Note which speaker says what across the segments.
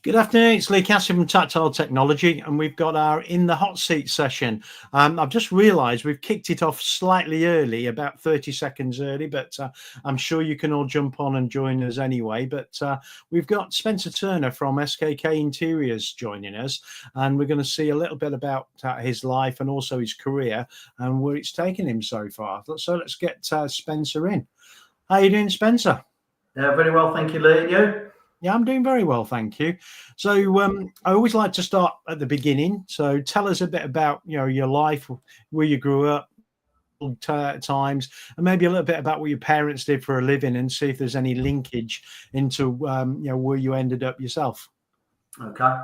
Speaker 1: Good afternoon, it's Lee Cassidy from Tactile Technology, and we've got our In the Hot Seat session. I've just realised we've kicked it off slightly early, about 30 seconds early, but I'm sure you can all jump on and join us anyway. But we've got Spencer Turner from SKK Interiors joining us, and we're going to see a little bit about his life and also his career and where it's taken him so far. So let's get Spencer in. How are you doing, Spencer?
Speaker 2: Very well, thank you, Lee. And you?
Speaker 1: Yeah, I'm doing very well, thank you. So I always like to start at the beginning. So tell us a bit about your life, where you grew up, times, and maybe a little bit about what your parents did for a living, and see if there's any linkage into where you ended up yourself.
Speaker 2: Okay.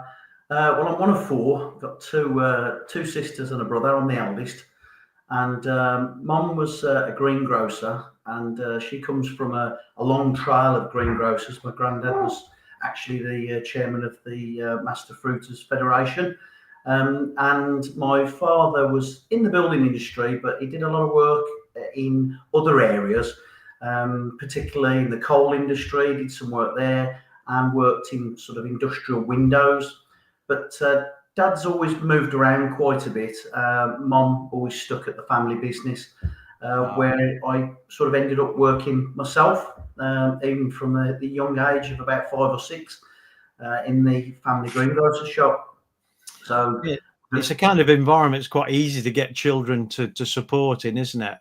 Speaker 2: Well, I'm one of four. I've got two sisters and a brother. I'm the eldest. And Mum was a greengrocer, and she comes from a long trail of greengrocers. My granddad was actually the chairman of the Master Fruiters Federation. And my father was in the building industry, but he did a lot of work in other areas, particularly in the coal industry. He did some work there and worked in sort of industrial windows. But Dad's always moved around quite a bit. Mum always stuck at the family business, where I sort of ended up working myself, even from the young age of about 5 or 6, in the family greengrocer shop. So
Speaker 1: it's a kind of environment it's quite easy to get children to support in, isn't it?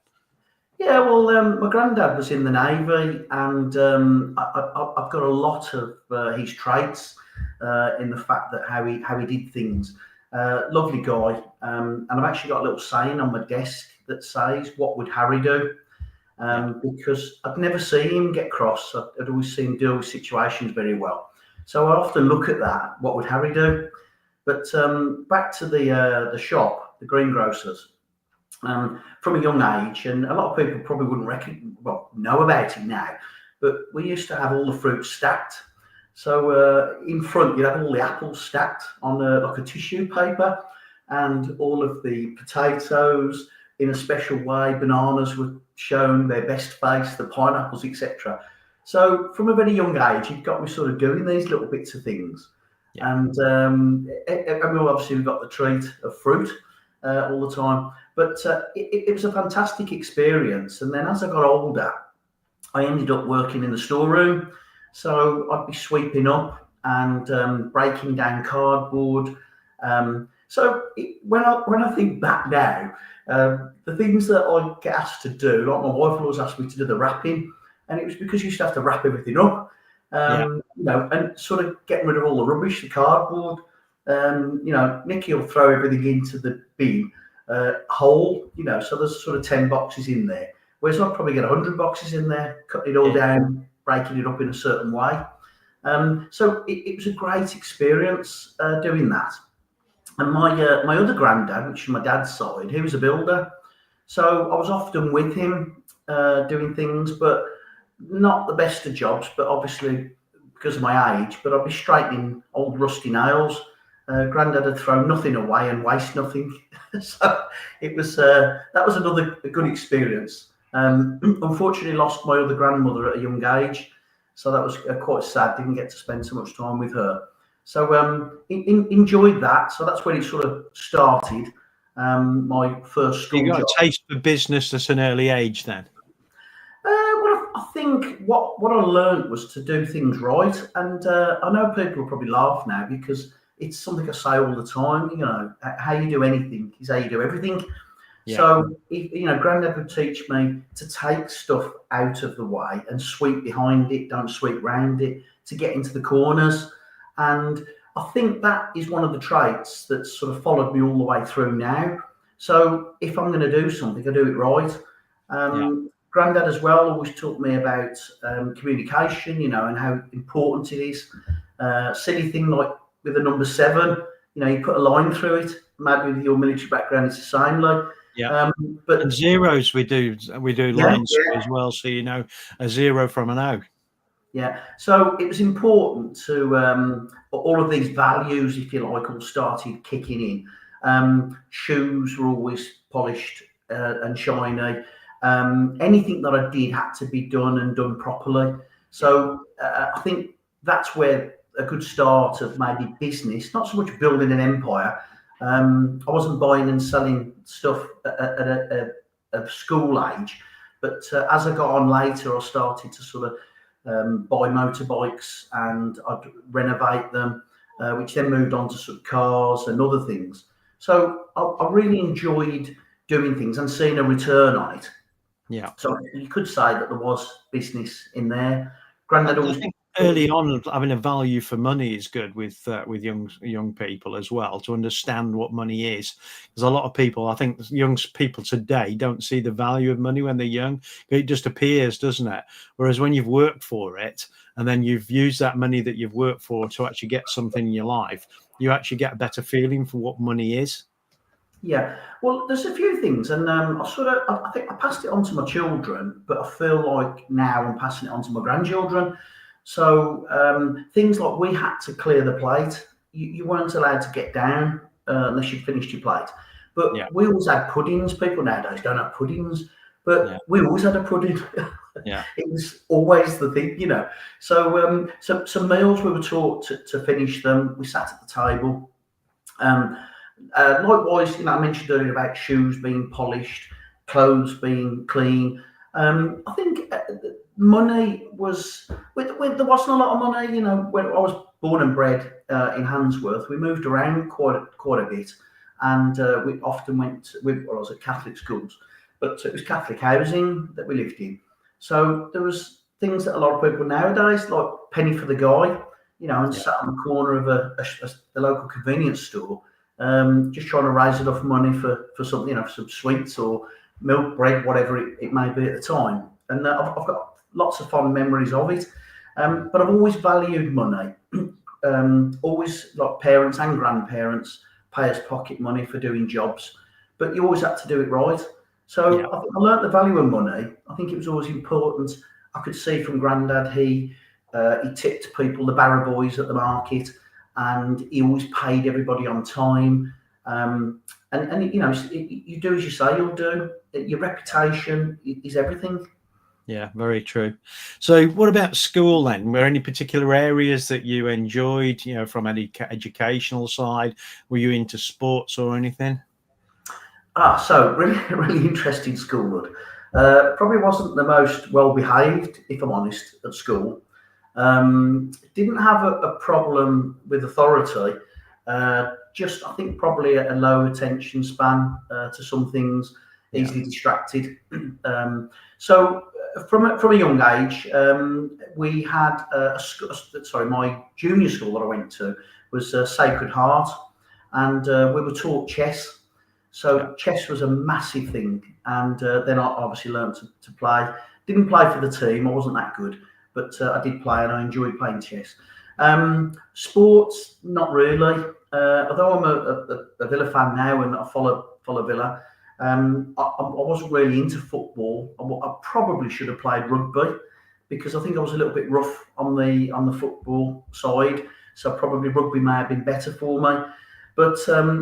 Speaker 2: Yeah, well, my granddad was in the Navy, and I've got a lot of his traits in the fact that how he did things. Lovely guy, and I've actually got a little saying on my desk that says, "What would Harry do?" Because I'd never seen him get cross. I'd always seen him deal with situations very well. So I often look at that. What would Harry do? But back to the shop, the greengrocers. From a young age, and a lot of people probably wouldn't know about it now, but we used to have all the fruit stacked. So in front, you had all the apples stacked on like a tissue paper, and all of the potatoes in a special way. Bananas were shown their best face, the pineapples, etc. So from a very young age, it got me sort of doing these little bits of things. Yeah. And obviously, we got the treat of fruit all the time. But it was a fantastic experience. And then as I got older, I ended up working in the storeroom. So I'd be sweeping up and breaking down cardboard. When I think back now, the things that I get asked to do, like my wife always asked me to do the wrapping, and it was because you used to have to wrap everything up, and sort of getting rid of all the rubbish, the cardboard. Nicky will throw everything into the bin whole, so there's sort of 10 boxes in there, whereas I'd probably get 100 boxes in there, cutting it all down, breaking it up in a certain way. So it was a great experience doing that. And my other granddad, which is my dad's side, he was a builder. So I was often with him doing things, but not the best of jobs, but obviously because of my age, but I'd be straightening old rusty nails. Granddad had thrown nothing away and waste nothing. So it was that was another good experience. Unfortunately, lost my other grandmother at a young age, so that was quite sad. Didn't get to spend so much time with her. So enjoyed that. So that's when it sort of started. My first school.
Speaker 1: You got
Speaker 2: job.
Speaker 1: a taste for business at an early age, then.
Speaker 2: Well, I think what I learned was to do things right, and I know people will probably laugh now because it's something I say all the time. How you do anything is how you do everything. Yeah. So, Granddad would teach me to take stuff out of the way and sweep behind it, don't sweep round it, to get into the corners. And I think that is one of the traits that's sort of followed me all the way through now. So if I'm going to do something, I do it right. Granddad as well always taught me about communication, and how important it is. Silly thing like with the number 7, you put a line through it. Maybe with your military background, it's the same.
Speaker 1: But and zeros we do lines as well, so a 0 from an O.
Speaker 2: Yeah, so it was important to all of these values, if you like, all started kicking in. Shoes were always polished and shiny. Anything that I did had to be done properly. So I think that's where a good start of maybe business, not so much building an empire. I wasn't buying and selling stuff at a school age, but as I got on later, I started to sort of buy motorbikes and I'd renovate them, which then moved on to sort of cars and other things. So I really enjoyed doing things and seeing a return on it.
Speaker 1: Yeah.
Speaker 2: So you could say that there was business in there. Granddad always.
Speaker 1: I think early on, having a value for money is good with young people as well, to understand what money is. Because a lot of people, I think young people today don't see the value of money when they're young. It just appears, doesn't it? Whereas when you've worked for it and then you've used that money that you've worked for to actually get something in your life, you actually get a better feeling for what money is.
Speaker 2: Yeah, well, there's a few things, and I think I passed it on to my children, but I feel like now I'm passing it on to my grandchildren. So things like we had to clear the plate. You weren't allowed to get down unless you'd finished your plate. But we always had puddings. People nowadays don't have puddings, but we always had a pudding. It was always the thing, So some meals we were taught to finish them. We sat at the table. Likewise, I mentioned earlier about shoes being polished, clothes being clean. I think money was, there wasn't a lot of money. When I was born and bred in Handsworth, we moved around quite a bit, and we often went. I was at Catholic schools, but it was Catholic housing that we lived in. So there was things that a lot of people nowadays, like penny for the guy, and sat on the corner of the local convenience store. Just trying to raise enough money for something, for some sweets or milk, bread, whatever it may be at the time. And I've got lots of fond memories of it. But I've always valued money. Always, like parents and grandparents pay us pocket money for doing jobs, but you always had to do it right. So I learnt the value of money. I think it was always important. I could see from Grandad, he tipped people, the barrow boys at the market, and he always paid everybody on time. And you do as you say you'll do. Your reputation is everything.
Speaker 1: Yeah, very true. So what about school then? Were any particular areas that you enjoyed, from any educational side? Were you into sports or anything?
Speaker 2: So really, really interesting schoolhood. Probably wasn't the most well-behaved, if I'm honest, at school. Didn't have a problem with authority. Just, I think, probably a low attention span to some things, easily distracted. So from a young age, we had my junior school that I went to was Sacred Heart, and we were taught chess. So chess was a massive thing, and then I obviously learned to play. Didn't play for the team; I wasn't that good, but I did play, and I enjoyed playing chess. Sports, not really. Although I'm a Villa fan now, and I follow Villa. I wasn't really into football. I probably should have played rugby, because I think I was a little bit rough on the football side. So probably rugby may have been better for me. But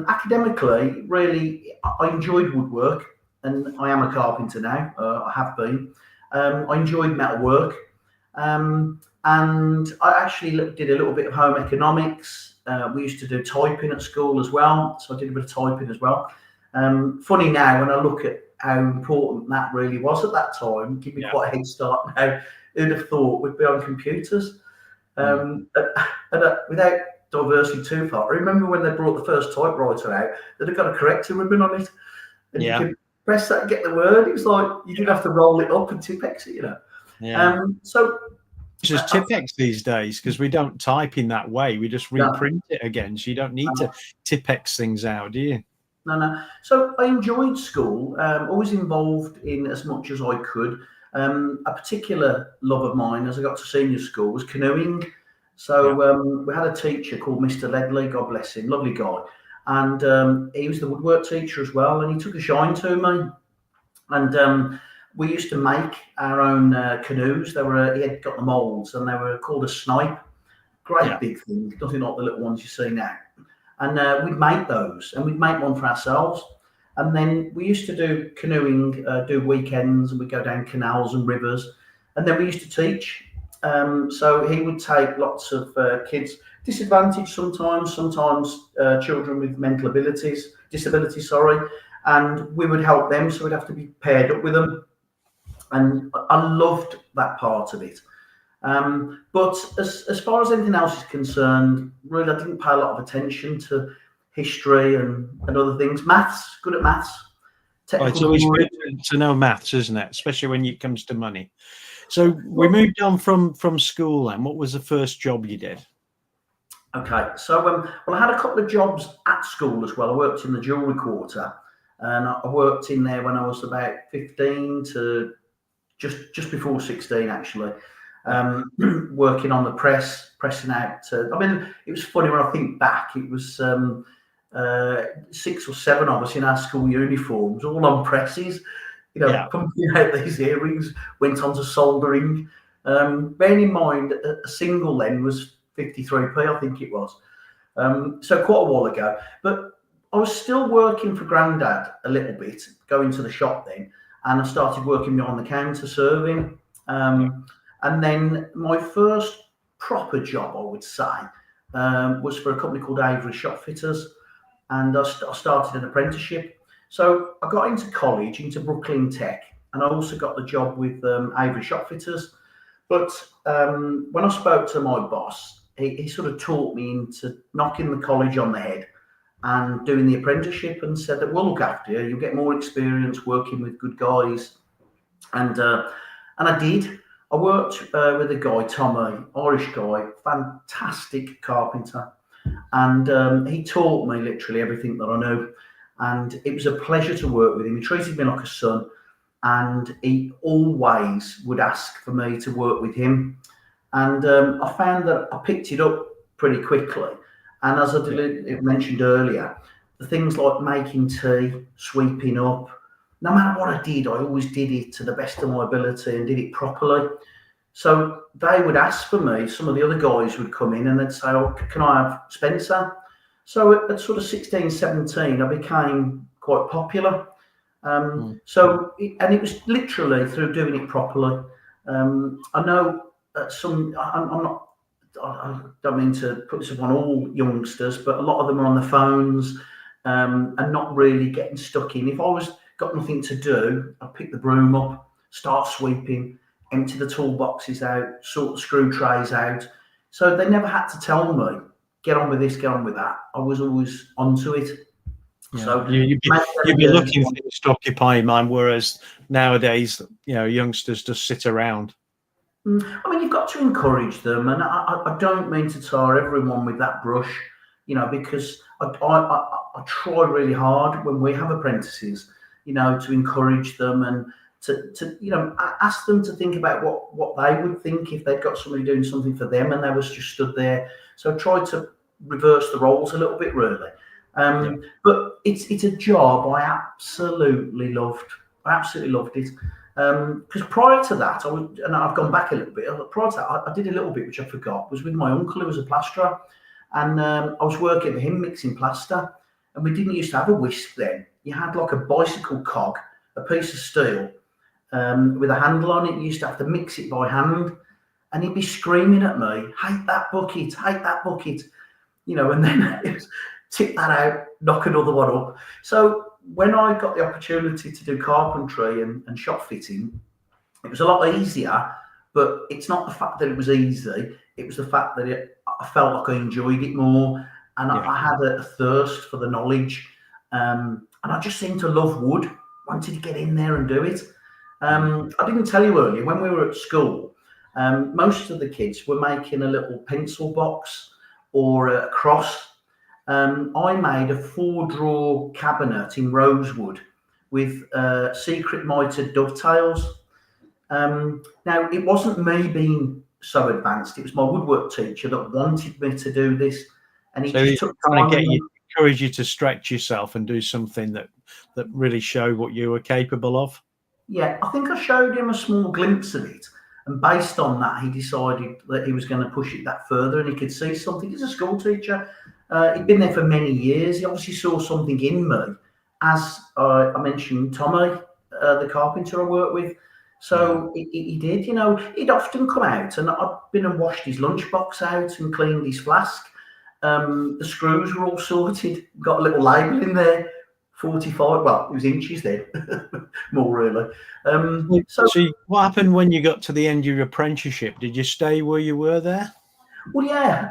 Speaker 2: academically, really, I enjoyed woodwork, and I am a carpenter now. I have been. I enjoyed metalwork, and I actually did a little bit of home economics. We used to do typing at school as well, so I did a bit of typing as well. Funny now, when I look at how important that really was at that time, give me quite a head start now. Who'd have thought we'd be on computers? And without diversing too far, I remember when they brought the first typewriter out, that had got a corrector ribbon on it, and you could press that and get the word. It was like you didn't have to roll it up and Tipex it, So
Speaker 1: it's just Tipex these days, because we don't type in that way. We just reprint it again, so you don't need to Tipex things out, do you?
Speaker 2: No. So I enjoyed school. Always involved in as much as I could. A particular love of mine, as I got to senior school, was canoeing.
Speaker 1: Yeah.
Speaker 2: So we had a teacher called Mr. Ledley, God bless him, lovely guy, and he was the woodwork teacher as well, and he took a shine to me. And we used to make our own canoes. They were he had got the molds, and they were called a snipe. Great
Speaker 1: Yeah.
Speaker 2: big thing, nothing like the little ones you see now. And we'd make those, and we'd make one for ourselves. And then we used to do canoeing, do weekends, and we'd go down canals and rivers. And then we used to teach. So he would take lots of kids, disadvantaged sometimes children with mental disabilities, sorry, and we would help them. So we'd have to be paired up with them. And I loved that part of it. But as far as anything else is concerned, really, I didn't pay a lot of attention to history and other things. Maths, good at maths.
Speaker 1: Oh, it's
Speaker 2: Technical
Speaker 1: always
Speaker 2: drawing.
Speaker 1: good to know maths, isn't it? Especially when it comes to money. So we moved on from school then. What was the first job you did?
Speaker 2: Okay, so well, I had a couple of jobs at school as well. I worked in the jewellery quarter, and I worked in there when I was about 15 to just before 16, actually. Working on the pressing out. I mean, it was funny when I think back. It was 6 or 7 of us in our school uniforms, all on presses. Pumping out these earrings. Went on to soldering. Bearing in mind, a single then was 53p, I think it was. So quite a while ago. But I was still working for Grandad a little bit, going to the shop then, and I started working behind the counter serving. And then my first proper job, I would say, was for a company called Avery Shop Fitters, and I started an apprenticeship. So I got into college, into Brooklyn Tech, and I also got the job with Avery Shop Fitters. But when I spoke to my boss, he sort of taught me into knocking the college on the head and doing the apprenticeship, and said that we'll look after you. You'll get more experience working with good guys, and I did. I worked with a guy, Tommy, Irish guy, fantastic carpenter, and he taught me literally everything that I know, and it was a pleasure to work with him. He treated me like a son, and he always would ask for me to work with him, and I found that I picked it up pretty quickly. And as I mentioned earlier, the things like making tea, sweeping up, no matter what I did, I always did it to the best of my ability and did it properly. So they would ask for me. Some of the other guys would come in and they'd say, "Oh, can I have Spencer?" So at sort of 16, 17, I became quite popular. And it was literally through doing it properly. I know I don't mean to put this upon all youngsters, but a lot of them are on the phones and not really getting stuck in. If I got nothing to do, I'd pick the broom up, start sweeping, empty the toolboxes out, sort the screw trays out. So they never had to tell me, get on with this, get on with that. I was always onto it.
Speaker 1: Yeah.
Speaker 2: So
Speaker 1: you'd be looking for things to occupy your mind, whereas nowadays, youngsters just sit around.
Speaker 2: I mean, you've got to encourage them, and I don't mean to tar everyone with that brush, because I try really hard when we have apprentices, to encourage them and to ask them to think about what they would think if they'd got somebody doing something for them and they was just stood there. So I try to reverse the roles a little bit, really. But it's a job I absolutely loved. I absolutely loved it. Because prior to that, and I've gone back a little bit. Prior to that, I did a little bit which I forgot. Was with my uncle who was a plasterer, and I was working for him mixing plaster. And we didn't used to have a whisk then. You had like a bicycle cog, a piece of steel with a handle on it. You used to have to mix it by hand, and he'd be screaming at me, "Hate that bucket! Hate that bucket!" And then it was, tip that out, knock another one up. So when I got the opportunity to do carpentry and shop fitting, it was a lot easier, but it's not the fact that it was easy. It was the fact that I felt like I enjoyed it more, and I had a thirst for the knowledge. And I just seemed to love wood, wanted to get in there and do it. I didn't tell you earlier, when we were at school, most of the kids were making a little pencil box or a cross. I made a 4-drawer cabinet in rosewood with secret mitered dovetails. Now, it wasn't me being so advanced. It was my woodwork teacher that wanted me to do this, and he
Speaker 1: So
Speaker 2: just
Speaker 1: he's
Speaker 2: took
Speaker 1: trying to
Speaker 2: time.
Speaker 1: get you, encourage you to stretch yourself and do something that really showed what you were capable of.
Speaker 2: Yeah, I think I showed him a small glimpse of it, and based on that, he decided that he was going to push it that further, and he could see something. He's a school teacher. He'd been there for many years. He obviously saw something in me, as I mentioned, Tommy, the carpenter I work with. So he did, he'd often come out, and I'd been and washed his lunchbox out and cleaned his flask. The screws were all sorted, got a little label in there, 45, well, it was inches then, more really.
Speaker 1: So what happened when you got to the end of your apprenticeship? Did you stay where you were there?
Speaker 2: Well, yeah.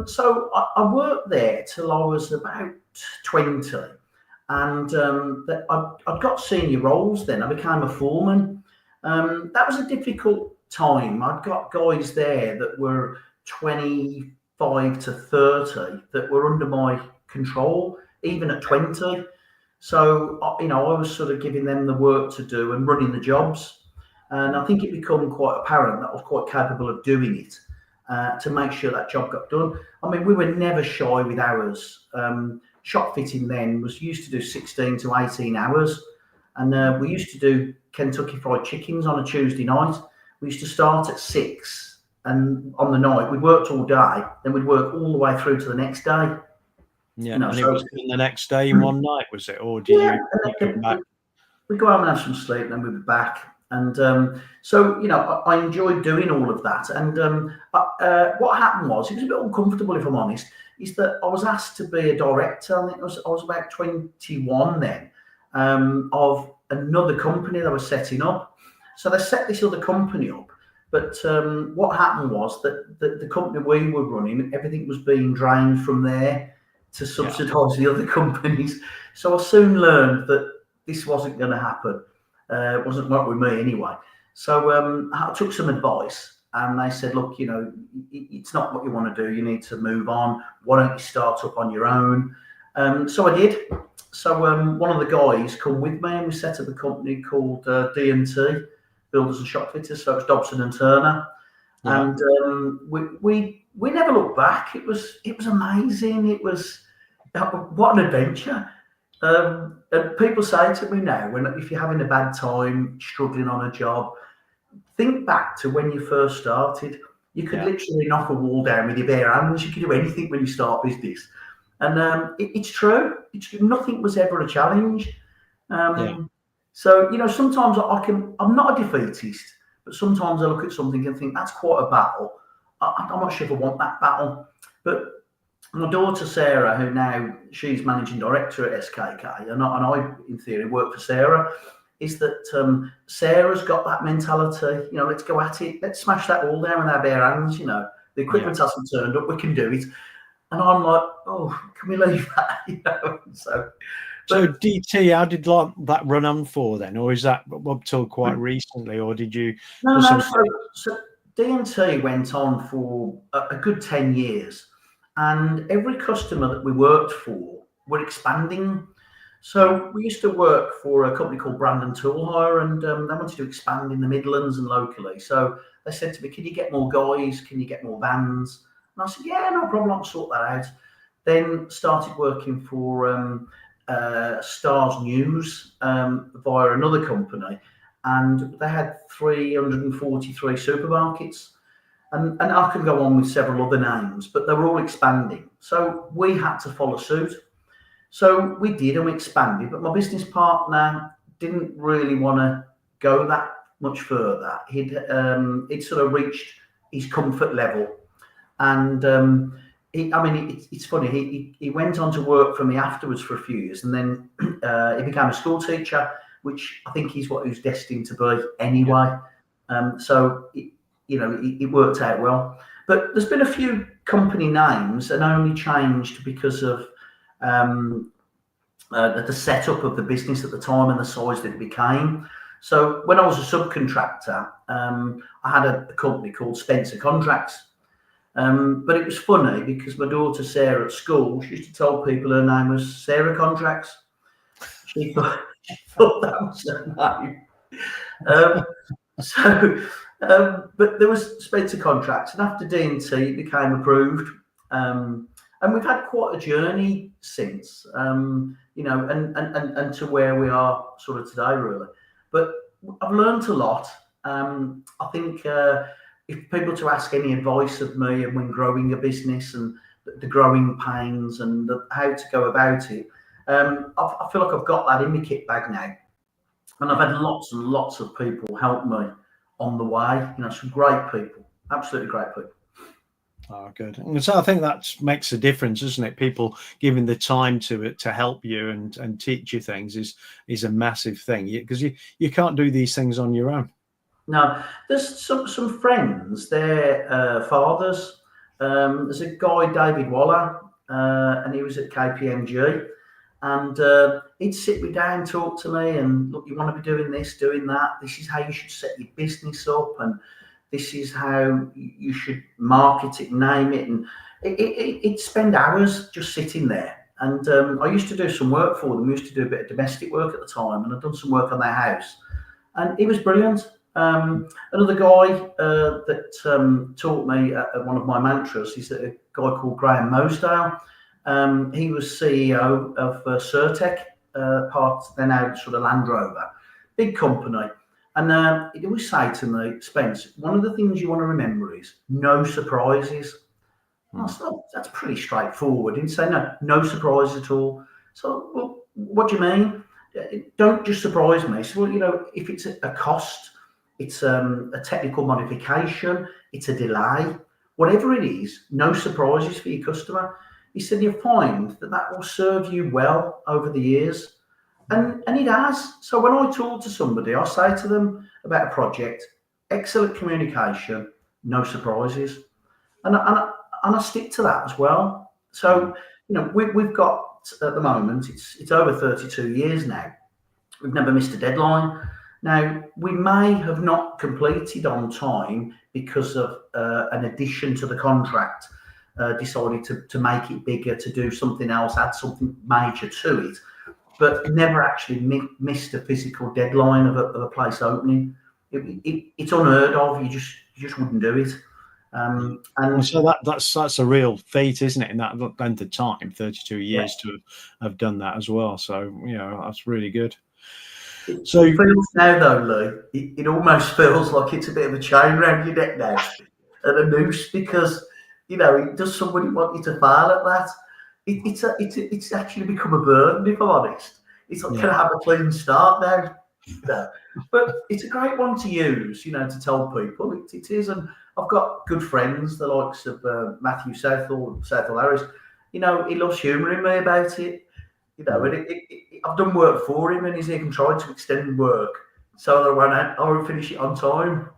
Speaker 2: So I worked there till I was about 20, and I'd got senior roles then. I became a foreman. That was a difficult time. I'd got guys there that were 25 to 30 that were under my control, even at 20. So, I was sort of giving them the work to do and running the jobs. And I think it became quite apparent that I was quite capable of doing it to make sure that job got done. I mean, we were never shy with hours. Shop fitting then was used to do 16 to 18 hours. And we used to do Kentucky Fried Chickens on a Tuesday night. We used to start at 6, and on the night, we worked all day, then we'd work all the way through to the next day.
Speaker 1: Yeah, and it was the next day in one night, was it? Or did you come back?
Speaker 2: We'd go home and have some sleep, and then we'd be back. And so, I enjoyed doing all of that. And what happened was, it was a bit uncomfortable, if I'm honest, is that I was asked to be a director. I think I was about 21 then, of another company they were setting up. So they set this other company up. But what happened was that the company we were running, everything was being drained from there to subsidise the other companies. So I soon learned that this wasn't going to happen. It wasn't like with me anyway. So I took some advice, and they said, look, it's not what you want to do. You need to move on. Why don't you start up on your own? So I did. So one of the guys come with me, and we set up a company called D&T, Builders and Shop Fitters. So it's Dobson and Turner. Yeah. And we never looked back. It was amazing. It was what an adventure. And people say to me now, if you're having a bad time, struggling on a job, think back to when you first started. You could literally knock a wall down with your bare hands. You could do anything when you start business. And it's true. Nothing was ever a challenge. So, sometimes I'm not a defeatist, but sometimes I look at something and think that's quite a battle. I'm not sure if I want that battle. But my daughter, Sarah, who now she's managing director at SKK, and I, in theory, work for Sarah, is that Sarah's got that mentality, let's go at it. Let's smash that wall down with our bare hands. The equipment hasn't turned up. We can do it. And I'm like, oh, can we leave that? So
Speaker 1: DT, how did that run on for then? Or is that up till quite recently? Or did you...
Speaker 2: No. So D&T went on for a good 10 years. And every customer that we worked for were expanding. So we used to work for a company called Brandon Tool Hire, and they wanted to expand in the Midlands and locally. So they said to me, can you get more guys? Can you get more vans? And I said, yeah, no problem, I'll sort that out. Then started working for Stars News via another company, and they had 343 supermarkets. And I can go on with several other names, but they were all expanding. So we had to follow suit. So we did, and we expanded. But my business partner didn't really want to go that much further. He'd sort of reached his comfort level. And it's funny. He went on to work for me afterwards for a few years, and then he became a school teacher, which I think is what he was destined to be anyway. It worked out well. But there's been a few company names, and only changed because of the setup of the business at the time and the size that it became. So when I was a subcontractor, I had a company called Spencer Contracts. But it was funny because my daughter Sarah at school, she used to tell people her name was Sarah Contracts. She thought that was her name. But there was Spencer Contracts, and after D&T, it became approved. And we've had quite a journey since, and to where we are sort of today, really. But I've learned a lot. I think if people to ask any advice of me and when growing a business and the growing pains and how to go about it, I feel like I've got that in my kit bag now. And I've had lots and lots of people help me on the way. Some great people, absolutely great people.
Speaker 1: Oh, good. And so I think that makes a difference, isn't it? People giving the time to it to help you and teach you things is a massive thing, because you can't do these things on your own.
Speaker 2: No, there's some friends, their fathers. There's a guy, David Waller, and he was at KPMG. And he'd sit me down, talk to me, and look, you want to be doing this, doing that. This is how you should set your business up, and this is how you should market it, name it. And it'd spend hours just sitting there. And I used to do some work for them. We used to do a bit of domestic work at the time, and I'd done some work on their house. And it was brilliant. Another guy that taught me one of my mantras is a guy called Graham Mosdale. He was CEO of Certec, they're now sort of Land Rover, big company. And he always say to me, Spence, one of the things you want to remember is no surprises. That's pretty straightforward. He'd say, no surprises at all. So, well, what do you mean? Don't just surprise me. So, well, if it's a cost, it's a technical modification, it's a delay, whatever it is, no surprises for your customer. He said, you'll find that will serve you well over the years. And it has. So when I talk to somebody, I say to them about a project, excellent communication, no surprises. And I stick to that as well. So, we've got, at the moment, it's over 32 years now. We've never missed a deadline. Now, we may have not completed on time because of an addition to the contract, decided to make it bigger, to do something else, add something major to it, but never actually missed a physical deadline of a place opening. It's unheard of. You just wouldn't do it.
Speaker 1: And so that's a real feat, isn't it? In that length of time, 32 years to have done that as well. So that's really good. So
Speaker 2: it feels now, though, Lee, it almost feels like it's a bit of a chain around your neck now, and a noose, because does somebody want you to fail at that? It's actually become a burden, if I'm honest. It's like, can I have a clean start now? No. But it's a great one to use, to tell people. It is, and I've got good friends, the likes of Matthew Southall Harris. He loves humouring me about it. And I've done work for him, and he's even tried to extend work so that I won't finish it on time.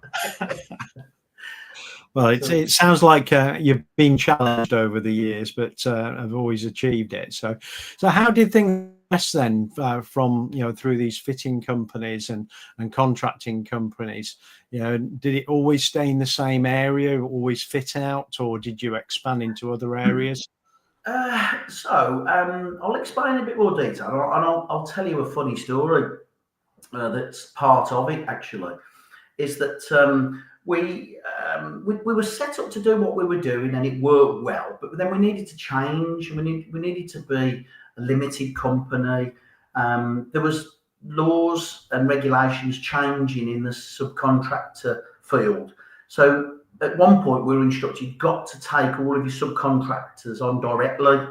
Speaker 1: Well, it sounds like you've been challenged over the years, but have always achieved it. So how did things progress then from through these fitting companies and contracting companies? Did it always stay in the same area, always fit out, or did you expand into other areas?
Speaker 2: I'll explain in a bit more detail, and I'll tell you a funny story that's part of it. Actually, is that we were set up to do what we were doing, and it worked well. But then we needed to change. We needed to be a limited company. There was laws and regulations changing in the subcontractor field. So at one point, we were instructed, you've got to take all of your subcontractors on directly.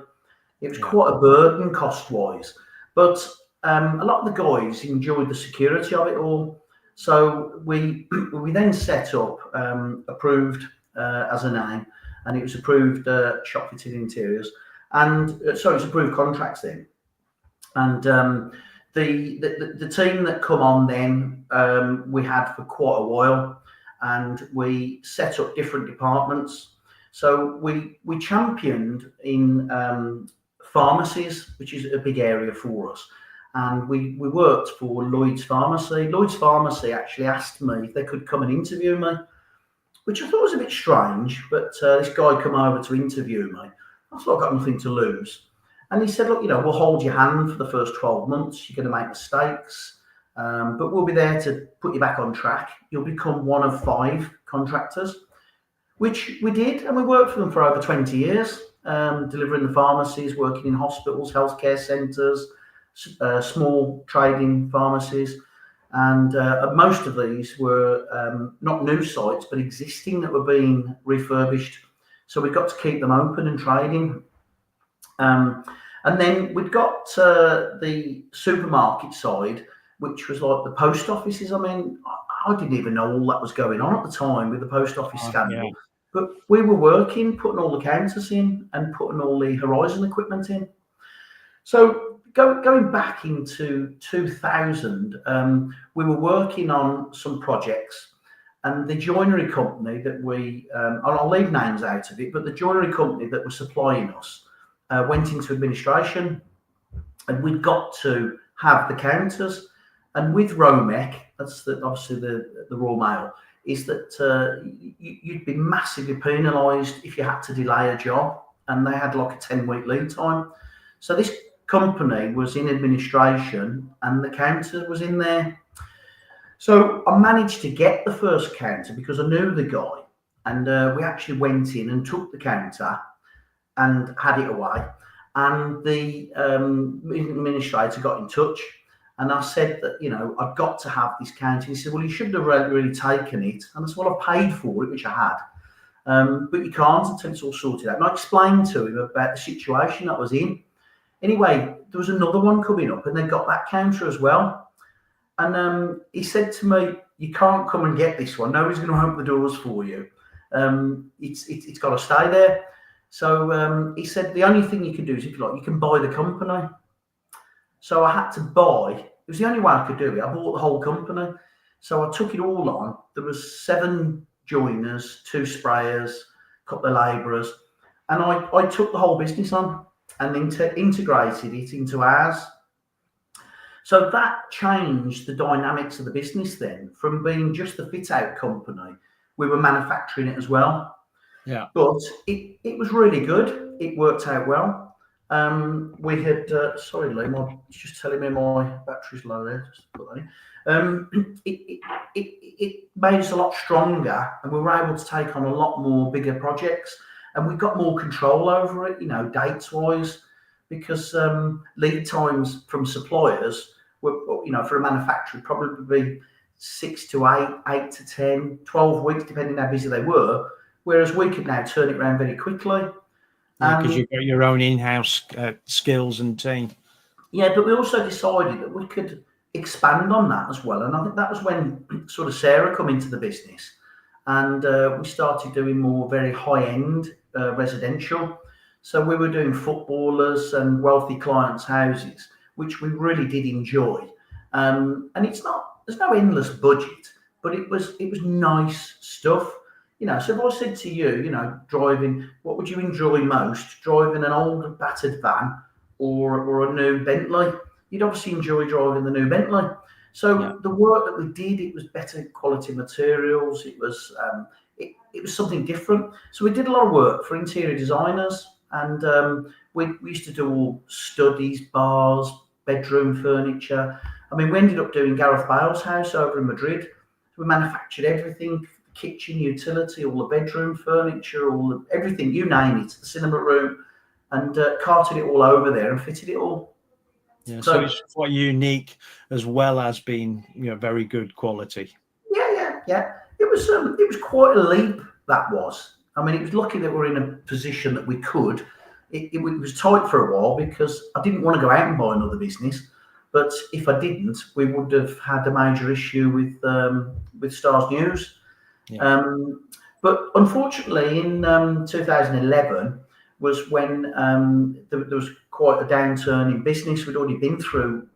Speaker 2: It was quite a burden cost-wise, but a lot of the guys enjoyed the security of it all. So we then set up approved as a name, and it was approved shop fitted interiors, and it was approved contracts then. And the team that come on then we had for quite a while, and we set up different departments. So we championed in pharmacies, which is a big area for us. And we worked for Lloyd's Pharmacy. Lloyd's Pharmacy actually asked me if they could come and interview me. which I thought was a bit strange. But this guy come over to interview me. I thought I've got nothing to lose. And he said, look, we'll hold your hand for the first 12 months. You're going to make mistakes, but we'll be there to put you back on track. You'll become one of 5 contractors, which we did. And we worked for them for over 20 years, delivering the pharmacies, working in hospitals, healthcare centres, small trading pharmacies. And most of these were not new sites, but existing that were being refurbished. So we got to keep them open and trading. And then we've got the supermarket side, which was like the post offices. I mean, I didn't even know all that was going on at the time with the post office scandal. Yeah. But we were working, putting all the counters in and putting all the Horizon equipment in. So going back into 2000, we were working on some projects. And the joinery company that I'll leave names out of it, but the joinery company that was supplying us went into administration, and we'd got to have the counters. And with Romec, that's obviously the Royal Mail, is that you'd be massively penalised if you had to delay a job, and they had like a 10-week lead time. So this company was in administration, and the counter was in there. So I managed to get the first counter because I knew the guy, and we actually went in and took the counter and had it away. And the administrator got in touch, and I said that, I've got to have this counter. He said, well, you shouldn't have really taken it. And I said, well, I paid for it, which I had. But you can't until it's all sorted out. And I explained to him about the situation that I was in. Anyway, there was another one coming up, and they got that counter as well. And he said to me, you can't come and get this one. Nobody's going to open the doors for you. It's got to stay there. So he said, the only thing you can do is, if you like, you can buy the company. So I had to buy. It was the only way I could do it. I bought the whole company. So I took it all on. There was 7 joiners, 2 sprayers, a couple of labourers. And I took the whole business on and integrated it into ours. So that changed the dynamics of the business then. From being just the fit-out company, we were manufacturing it as well.
Speaker 1: Yeah.
Speaker 2: But it was really good. It worked out well. We had, sorry, Liam, just telling me my battery's low there. Just put that in. It made us a lot stronger, and we were able to take on a lot more bigger projects, and we got more control over it, dates-wise, because lead times from suppliers were, for a manufacturer, probably be 6 to 8, 8 to 10, 12 weeks, depending how busy they were. Whereas we could now turn it around very quickly.
Speaker 1: Because you've got your own in-house skills and team.
Speaker 2: Yeah, but we also decided that we could expand on that as well. And I think that was when sort of Sarah come into the business, and we started doing more very high-end residential. So we were doing footballers and wealthy clients' houses, which we really did enjoy. And there's no endless budget, but it was nice stuff. So if I said to you, driving, what would you enjoy most? Driving an old battered van or a new Bentley? You'd obviously enjoy driving the new Bentley. So the work that we did, it was better quality materials. It was something different. So we did a lot of work for interior designers, and we used to do all studies, bars, bedroom furniture. I mean, we ended up doing Gareth Bale's house over in Madrid. We manufactured everything. Kitchen, utility, all the bedroom furniture, everything, you name it, the cinema room, and carted it all over there and fitted it all.
Speaker 1: Yeah, so it's quite unique as well as being, very good quality.
Speaker 2: Yeah. It was quite a leap, that was. I mean, it was lucky that we're in a position that we could. It was tight for a while because I didn't want to go out and buy another business. But if I didn't, we would have had a major issue with Stars News. Yeah. But unfortunately, in 2011 was when there was quite a downturn in business. We'd already been through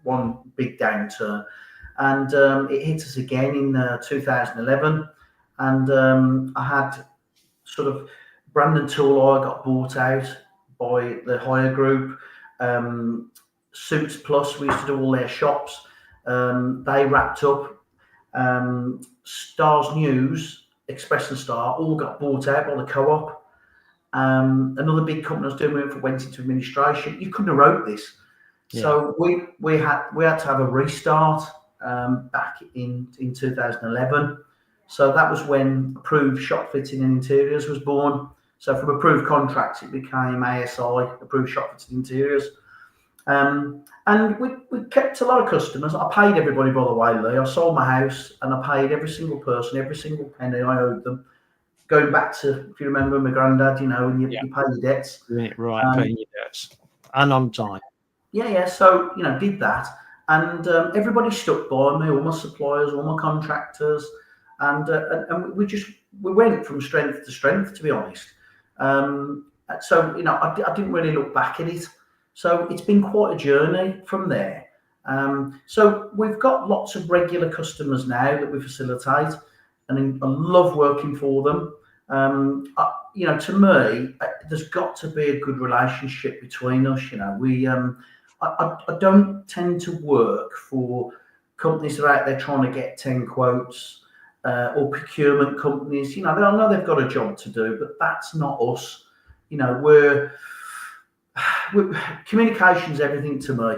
Speaker 2: one big downturn, and it hit us again in 2011. And I had sort of Brandon Tool got bought out by the Hire Group. Suits Plus, we used to do all their shops. They wrapped up. Stars News Express and Star, all got bought out by the co-op. Another big company I was doing for went into administration. You couldn't have wrote this. So we had to have a restart back in 2011. So that was when Approved Shop Fitting and Interiors was born. So from Approved Contracts, it became ASI, Approved Shop Fitting Interiors. And we kept a lot of customers. I paid everybody, by the way, Lee. I sold my house and I paid every single person, every single penny I owed them. Going back to, if you remember my granddad, you know, when you pay your debts.
Speaker 1: Right, paying your debts. And on time.
Speaker 2: Yeah. So, you know, did that. And everybody stuck by me, all my suppliers, all my contractors. And we went from strength to strength, to be honest. So, you know, I didn't really look back at it. So it's been quite a journey from there. So we've got lots of regular customers now that we facilitate, and I love working for them. You know, to me, there's got to be a good relationship between us. You know, I don't tend to work for companies that are out there trying to get 10 quotes or procurement companies. You know, I know they've got a job to do, but that's not us. You know, communication's everything to me,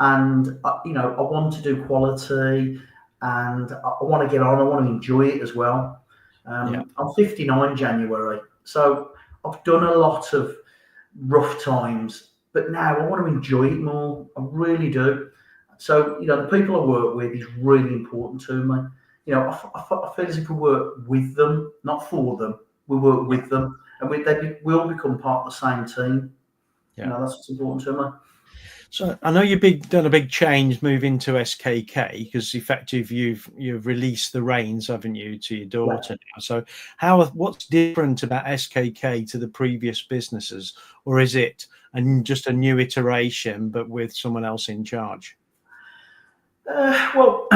Speaker 2: and you know, I want to do quality, and I want to get on. I want to enjoy it as well. I'm 59 January, so I've done a lot of rough times, but now I want to enjoy it more. I really do. So, you know, the people I work with is really important to me. You know, I feel as if we work with them, not for them. We work with them, and we all become part of the same team. Yeah. You know, that's what's important to me.
Speaker 1: So I know you've done a big change moving to SKK, because effective you've released the reins, haven't you, to your daughter now. So what's different about SKK to the previous businesses, or is it just a new iteration but with someone else in charge?
Speaker 2: Well,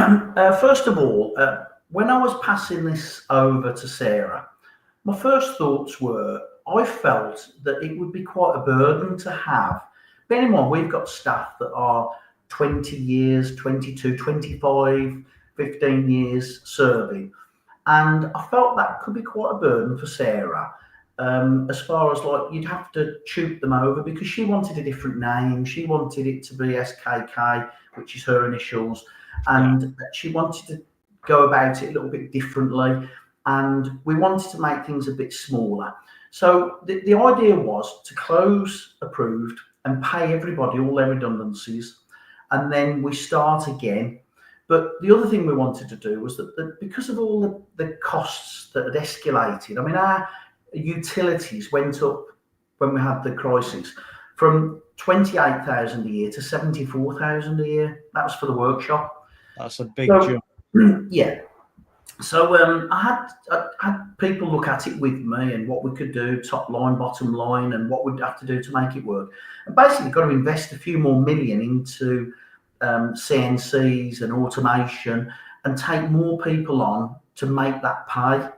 Speaker 2: first of all, when I was passing this over to Sarah, my first thoughts were, I felt that it would be quite a burden to have. Bear in mind, we've got staff that are 20 years, 22, 25, 15 years serving. And I felt that could be quite a burden for Sarah, as far as like you'd have to shoot them over, because she wanted a different name. She wanted it to be SKK, which is her initials. And she wanted to go about it a little bit differently. And we wanted to make things a bit smaller. So the idea was to close Approved and pay everybody all their redundancies, and then we start again. But the other thing we wanted to do was that because of all the costs that had escalated, I mean, our utilities went up when we had the crisis from 28,000 a year to 74,000 a year. That was for the workshop.
Speaker 1: That's a big jump.
Speaker 2: Yeah. So I had people look at it with me and what we could do, top line, bottom line, and what we'd have to do to make it work. And basically got to invest a few more million into CNCs and automation, and take more people on to make that pay.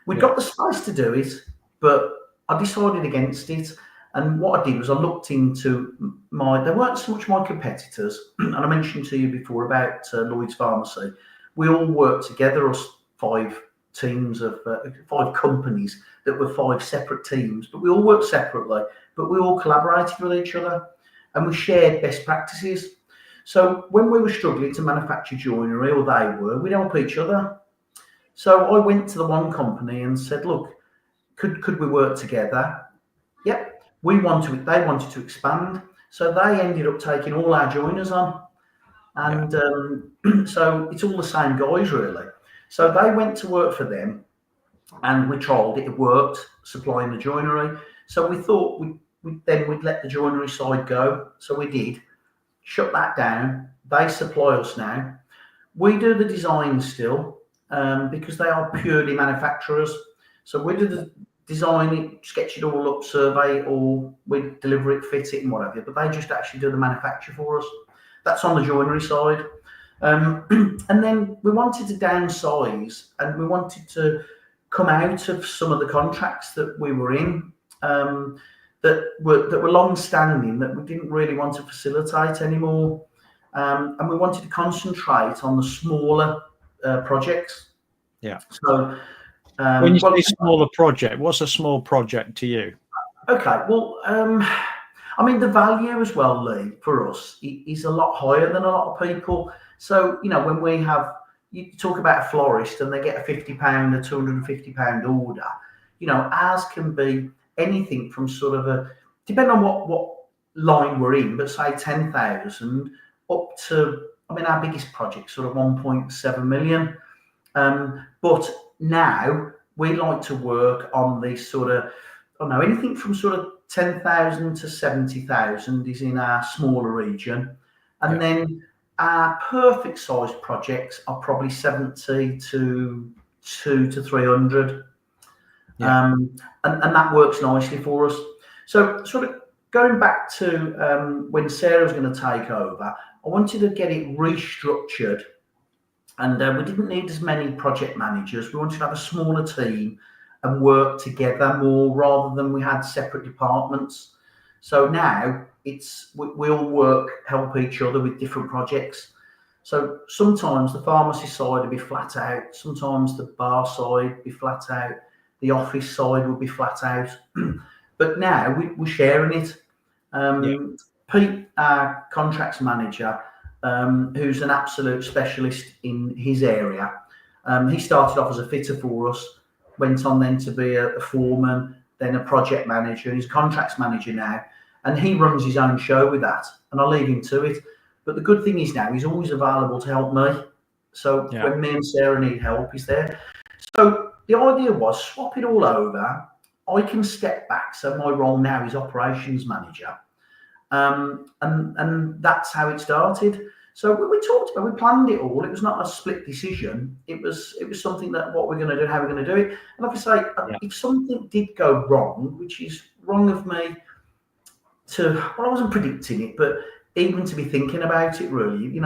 Speaker 2: We'd got the space to do it, but I decided against it. And what I did was I looked into they weren't so much my competitors. And I mentioned to you before about Lloyd's Pharmacy. We all worked together, us 5 teams of 5 companies that were 5 separate teams, but we all worked separately, but we all collaborated with each other, and we shared best practices. So when we were struggling to manufacture joinery, or they were, we'd help each other. So I went to the one company and said, look, could we work together? Yep. They wanted to expand. So they ended up taking all our joiners on. And so it's all the same guys, really. So they went to work for them, and we trialled it. It worked, supplying the joinery. So we thought we'd let the joinery side go. So we did. Shut that down. They supply us now. We do the design still, because they are purely manufacturers. So we do the design it, sketch it all up, survey, or we deliver it, fit it, and whatever. But they just actually do the manufacture for us. That's on the joinery side. And then we wanted to downsize, and we wanted to come out of some of the contracts that we were in, that were long-standing, that we didn't really want to facilitate anymore. And we wanted to concentrate on the smaller projects.
Speaker 1: Yeah.
Speaker 2: So
Speaker 1: When you
Speaker 2: Well,
Speaker 1: say smaller project, what's a small project to you?
Speaker 2: okay. Well, I mean, the value as well, Lee, for us is a lot higher than a lot of people. So, when we have, you talk about a florist and they get a £50, a £250 order, ours can be anything from sort of depending on what line we're in, but say 10,000 up to, I mean, our biggest project, sort of 1.7 million. But now we like to work on these sort of, I don't know, anything from sort of 10,000 to 70,000 is in our smaller region. And then our perfect size projects are probably 70 to 2 to 300. And that works nicely for us. So sort of going back to when Sarah's going to take over, I wanted to get it restructured. And we didn't need as many project managers. We wanted to have a smaller team and work together more rather than we had separate departments. So now we all work, help each other with different projects. So sometimes the pharmacy side will be flat out. Sometimes the bar side will be flat out. The office side will be flat out. But now we're sharing it. Pete, our contracts manager, who's an absolute specialist in his area. He started off as a fitter for us, went on then to be a foreman, then a project manager. He's a contracts manager now, and he runs his own show with that, and I leave him to it. But the good thing is now he's always available to help me. So when me and Sarah need help, he's there. So the idea was swap it all over. I can step back. So my role now is operations manager. And that's how it started. So we talked about, we planned it all. It was not a split decision. It was something that what we're going to do, how we're going to do it. And like I say, if something did go wrong, which is wrong of me I wasn't predicting it, but even to be thinking about it really,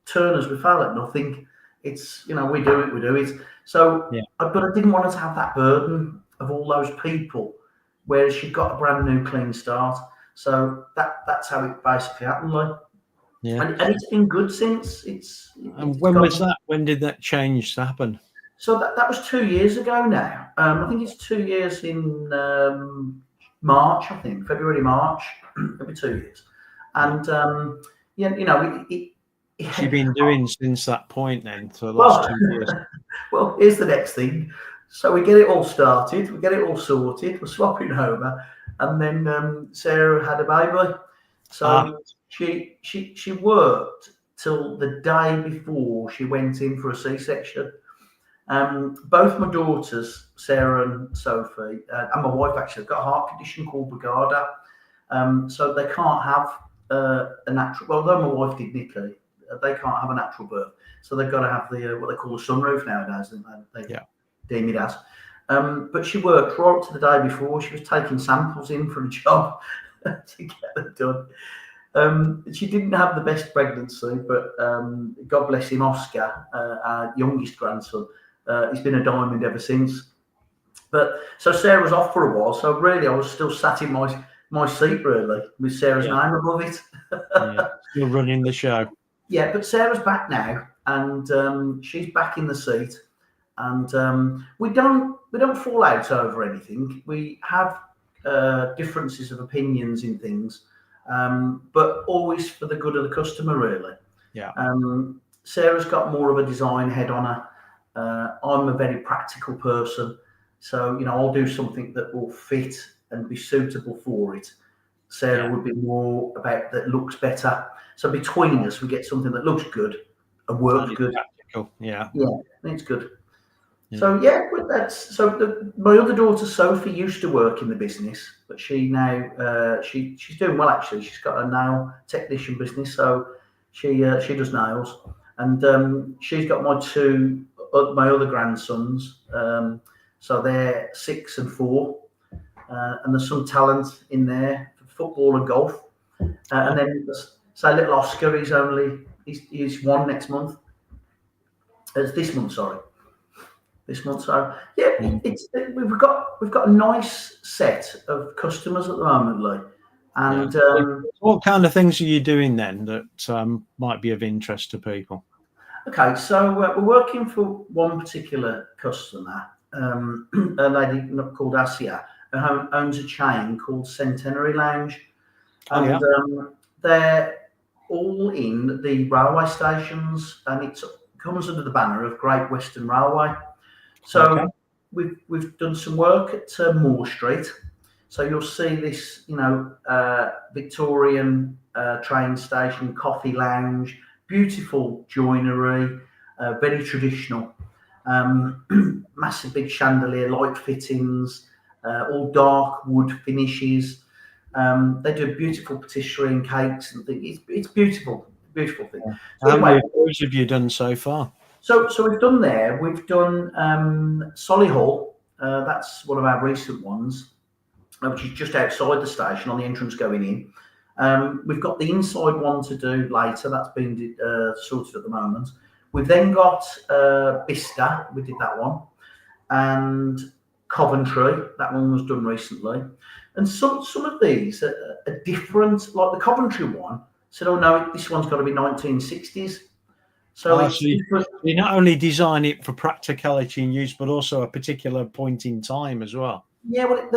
Speaker 2: Turners, we fail at nothing. It's, we do it. So, but I didn't want her to have that burden of all those people, whereas she got a brand new clean start. So that's how it basically happened, like. And it's been good since.
Speaker 1: And when was that? When did that change happen?
Speaker 2: So that was 2 years ago now. I think it's 2 years in March. I think February, March. It'll be 2 years. And
Speaker 1: What's she been doing since that point then for the last 2 years?
Speaker 2: Well, here's the next thing. So we get it all started, we get it all sorted, we're swapping over, and then Sarah had a baby. So she worked till the day before she went in for a C-section. Both my daughters, Sarah and Sophie, and my wife actually, have got a heart condition called Brugada. So they can't have a natural, well, though my wife did Nikki, they can't have a natural birth. So they've got to have the what they call a sunroof nowadays. They deem it as. But she worked right up to the day before. She was taking samples in for a job to get it done. She didn't have the best pregnancy, but God bless him, Oscar, our youngest grandson, he's been a diamond ever since. But so Sarah was off for a while. So really, I was still sat in my seat really with Sarah's name above it.
Speaker 1: Still running the show. Yeah,
Speaker 2: but Sarah's back now, and she's back in the seat. And we don't fall out over anything. We have differences of opinions in things, but always for the good of the customer, really. Sarah's got more of a design head on her. I'm a very practical person, so I'll do something that will fit and be suitable for it. Sarah would be more about that looks better. So between us, we get something that looks good and works good.
Speaker 1: Practical.
Speaker 2: It's good. So my other daughter Sophie used to work in the business, but she now she's doing well actually. She's got a nail technician business, so she does nails, and she's got my other grandsons. So they're 6 and 4, and there's some talent in there for football and golf, and then say little Oscar. He's 1 next month. It's this month, sorry. This month, so we've got a nice set of customers at the moment, Lee. And
Speaker 1: what kind of things are you doing then that might be of interest to people?
Speaker 2: Okay, so we're working for one particular customer, a lady called Asia, who owns a chain called Centenary Lounge,
Speaker 1: Oh yeah.
Speaker 2: and they're all in the railway stations, and it comes under the banner of Great Western Railway. So
Speaker 1: Okay.
Speaker 2: we've done some work at Moore Street. So you'll see this, Victorian train station, coffee lounge, beautiful joinery, very traditional. Massive big chandelier, light fittings, all dark wood finishes. They do beautiful patisserie and cakes and things. It's beautiful, beautiful thing.
Speaker 1: Yeah.
Speaker 2: So
Speaker 1: How
Speaker 2: anyway,
Speaker 1: many tours have you done so far?
Speaker 2: so we've done there. We've done Solihull. That's one of our recent ones, which is just outside the station on the entrance going in. We've got the inside one to do later. That's been sorted at the moment. We've then got Bicester. We did that one, and Coventry. That one was done recently. And some of these are different. Like the Coventry one said, "Oh no, this one's got to be 1960s." So it's
Speaker 1: So you not only design it for practicality and use, but also a particular point in time as well.
Speaker 2: yeah. Well,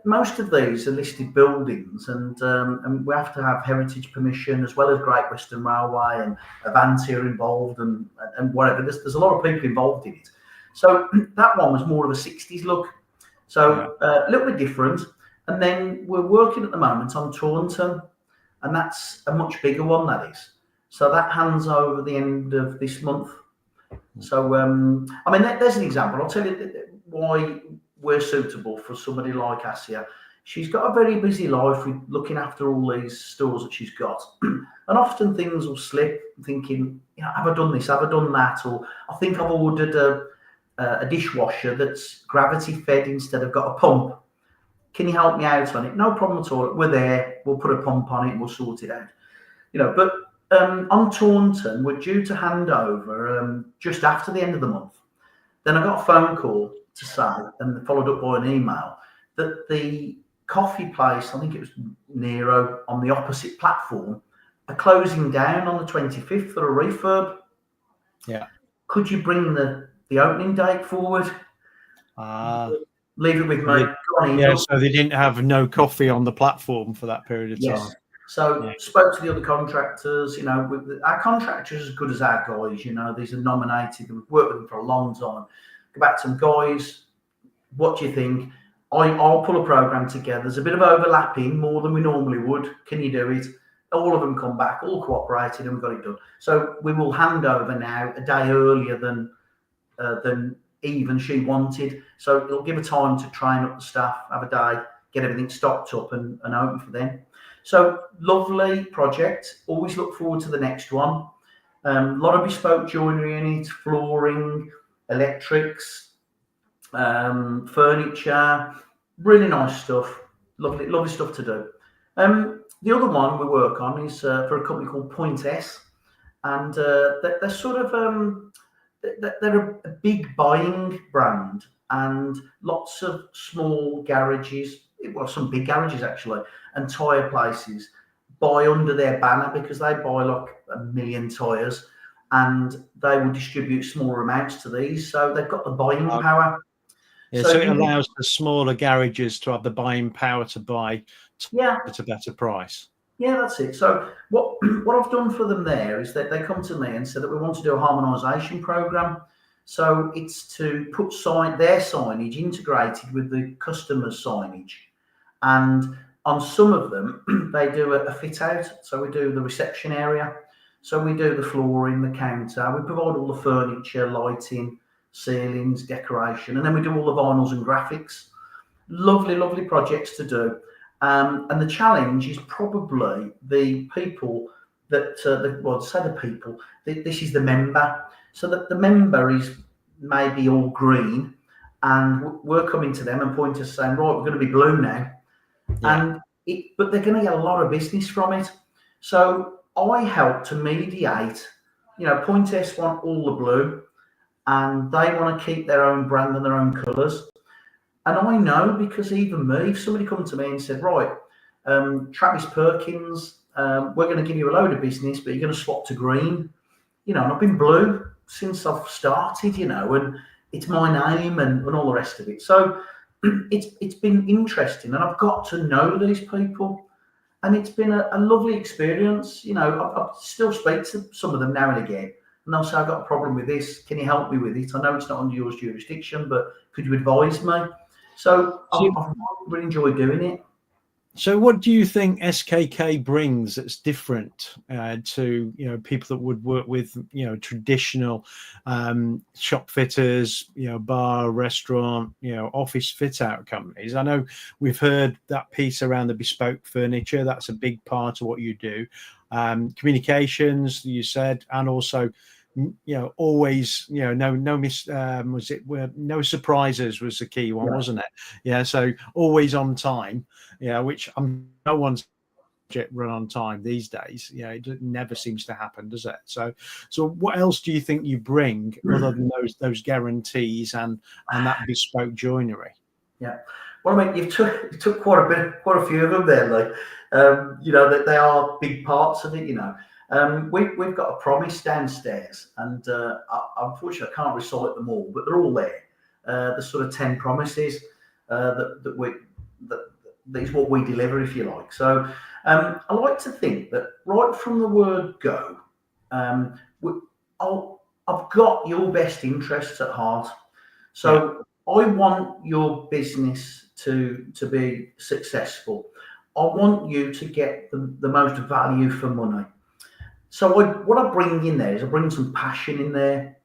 Speaker 2: most of these are listed buildings, and we have to have heritage permission as well as Great Western Railway and Avanti are involved and whatever. There's a lot of people involved in it. So that one was more of a 60s look. So a little bit different. And then we're working at the moment on Taunton, and that's a much bigger one, that is. So that hands over the end of this month. So, I mean, there's an example. I'll tell you why we're suitable for somebody like Asia. She's got a very busy life with looking after all these stores that she's got. And often things will slip, thinking, have I done this? Have I done that? Or I think I've ordered a dishwasher that's gravity fed instead of got a pump. Can you help me out on it? No problem at all. We're there. We'll put a pump on it and we'll sort it out. But on Taunton, we're due to hand over just after the end of the month. Then I got a phone call to say, and followed up by an email, that the coffee place, I think it was Nero, on the opposite platform, are closing down on the 25th for a refurb.
Speaker 1: Yeah.
Speaker 2: Could you bring the opening date forward? Leave it with me.
Speaker 1: Yeah, so they didn't have no coffee on the platform for that period of time.
Speaker 2: So spoke to the other contractors. Our contractors are as good as our guys. These are nominated. We've worked with them for a long time. Go back to them, guys. What do you think? I'll pull a program together. There's a bit of overlapping, more than we normally would. Can you do it? All of them come back, all cooperated, and we got it done. So we will hand over now a day earlier than even she wanted. So it'll give her time to train up the staff, have a day, get everything stocked up and open for them. So lovely project. Always look forward to the next one. A lot of bespoke joinery in it, flooring, electrics, furniture, really nice stuff. Lovely stuff to do. The other one we work on is for a company called Point S, and they're sort of they're a big buying brand, and lots of small garages, well, some big garages actually, and tyre places buy under their banner because they buy like 1 million tyres, and they will distribute smaller amounts to these. So they've got the buying power.
Speaker 1: Yeah, so it allows the smaller garages to have the buying power to buy at a better price.
Speaker 2: Yeah, that's it. So what I've done for them there is that they come to me and said that we want to do a harmonisation program. So it's to put their signage integrated with the customer's signage. And on some of them, they do a fit out. So we do the reception area. So we do the flooring, the counter. We provide all the furniture, lighting, ceilings, decoration. And then we do all the vinyls and graphics. Lovely, lovely projects to do. And the challenge is probably the people that, this is the member. So that the member is maybe all green, and we're coming to them and pointing us saying, right, we're going to be blue now. Yeah. But they're going to get a lot of business from it. So I help to mediate. Point S want all the blue, and they want to keep their own brand and their own colours. And I know, because even me, if somebody come to me and said, right, Travis Perkins, we're going to give you a load of business, but you're going to swap to green. And I've been blue since I've started, and it's my name and all the rest of it. So it's been interesting, and I've got to know these people, and it's been a lovely experience. I still speak to some of them now and again, and they'll say, "I've got a problem with this. Can you help me with it? I know it's not under your jurisdiction, but could you advise me?" So I've really enjoyed doing it.
Speaker 1: So what do you think SKK brings that's different to people that would work with traditional shop fitters, bar, restaurant, office fit out companies? I know we've heard that piece around the bespoke furniture. That's a big part of what you do. Communications, you said, and also always no surprises was the key one, wasn't it? Yeah, so always on time. Which no one's project run on time these days. It never seems to happen, does it? So what else do you think you bring other than those guarantees and that bespoke joinery?
Speaker 2: Yeah. Well, I mean, you took quite a few of them there, like, that they are big parts of it. We've got a promise downstairs, and unfortunately, I can't recite them all, but they're all there. There's sort of 10 promises that is what we deliver, if you like. So I like to think that right from the word go, I've got your best interests at heart. So I want your business to be successful. I want you to get the most value for money. So what I bring in there is I bring some passion in there,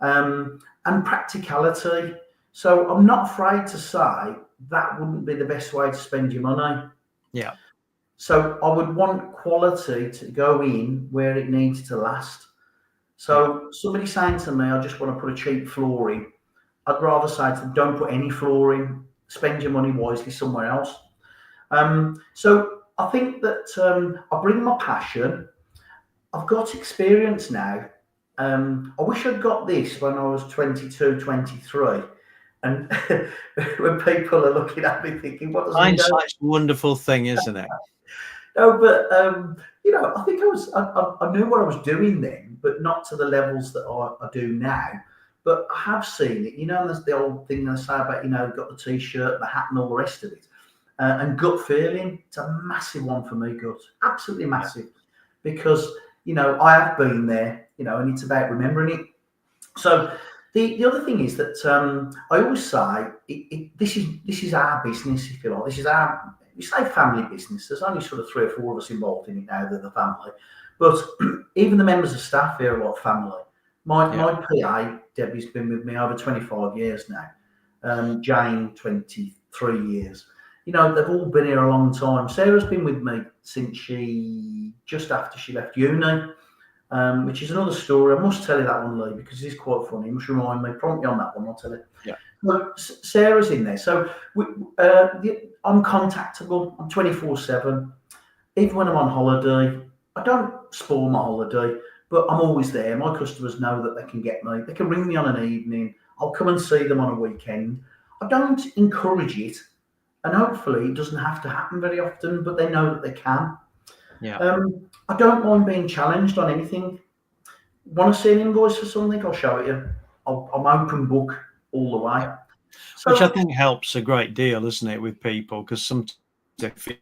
Speaker 2: and practicality. So I'm not afraid to say that wouldn't be the best way to spend your money.
Speaker 1: Yeah.
Speaker 2: So I would want quality to go in where it needs to last. So somebody saying to me, "I just want to put a cheap floor in," I'd rather say to them, "Don't put any floor in. Spend your money wisely somewhere else." So I think that I bring my passion. I've got experience now. I wish I'd got this when I was 22, 23. And when people are looking at me thinking, "What does he know?"
Speaker 1: Hindsight's a wonderful thing, isn't it?
Speaker 2: No, but I think I knew what I was doing then, but not to the levels that I do now. But I have seen it, and there's the old thing they say about, got the t-shirt, the hat, and all the rest of it. And gut feeling, it's a massive one for me, gut, absolutely massive, because I have been there, and it's about remembering it. So the other thing is that I always say this is our business, if you like. This is we say family business. There's only sort of 3 or 4 of us involved in it now, they're the family. But even the members of staff here are like family. My PA, Debbie's been with me over 25 years now. Jane, 23 years. They've all been here a long time. Sarah's been with me since just after she left uni. Which is another story. I must tell you that one, Lee, because it's quite funny. You must remind me, prompt me on that one, I'll tell you.
Speaker 1: Yeah.
Speaker 2: Look, Sarah's in there. So I'm contactable. I'm 24/7. Even when I'm on holiday, I don't spoil my holiday, but I'm always there. My customers know that they can get me. They can ring me on an evening. I'll come and see them on a weekend. I don't encourage it, and hopefully it doesn't have to happen very often, but they know that they can.
Speaker 1: Yeah.
Speaker 2: I don't mind being challenged on anything. Want to see an invoice for something? I'll show it you. I'm open book all the way.
Speaker 1: Yeah. Which I think helps a great deal, isn't it, with people? Because sometimes they feel